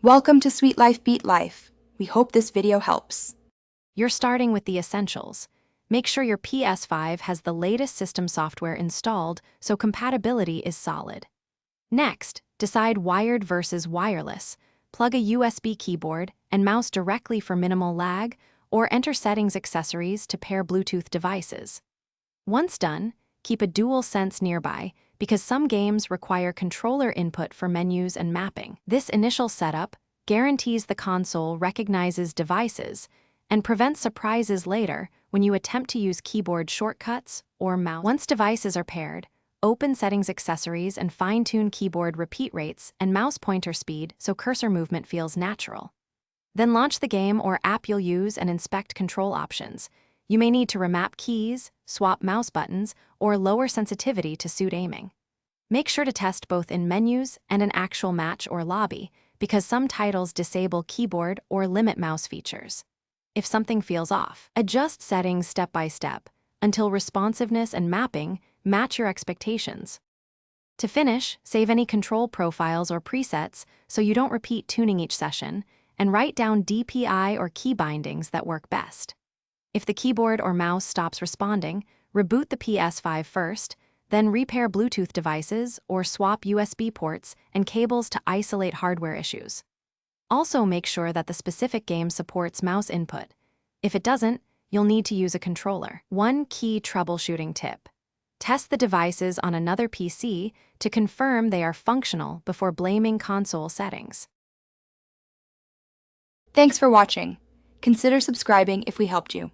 Welcome to Sweet Life Beat Life. We hope this video helps. You're starting with the essentials. Make sure your Ps5 has the latest system software installed so compatibility is solid. Next, decide wired versus wireless. Plug a USB keyboard and mouse directly for minimal lag, or enter settings accessories to pair Bluetooth devices. Once done, keep a dual sense nearby because some games require controller input for menus and mapping. This initial setup guarantees the console recognizes devices and prevents surprises later when you attempt to use keyboard shortcuts or mouse. Once devices are paired, open settings accessories and fine-tune keyboard repeat rates and mouse pointer speed so cursor movement feels natural. Then launch the game or app you'll use and inspect control options. You may need to remap keys, swap mouse buttons, or lower sensitivity to suit aiming. Make sure to test both in menus and an actual match or lobby, because some titles disable keyboard or limit mouse features. If something feels off, adjust settings step by step until responsiveness and mapping match your expectations. To finish, save any control profiles or presets so you don't repeat tuning each session, and write down DPI or key bindings that work best. If the keyboard or mouse stops responding, reboot the Ps5 first, then repair Bluetooth devices or swap USB ports and cables to isolate hardware issues. Also make sure that the specific game supports mouse input. If it doesn't, you'll need to use a controller. One key troubleshooting tip: test the devices on another PC to confirm they are functional before blaming console settings. Thanks for watching. Consider subscribing if we helped you.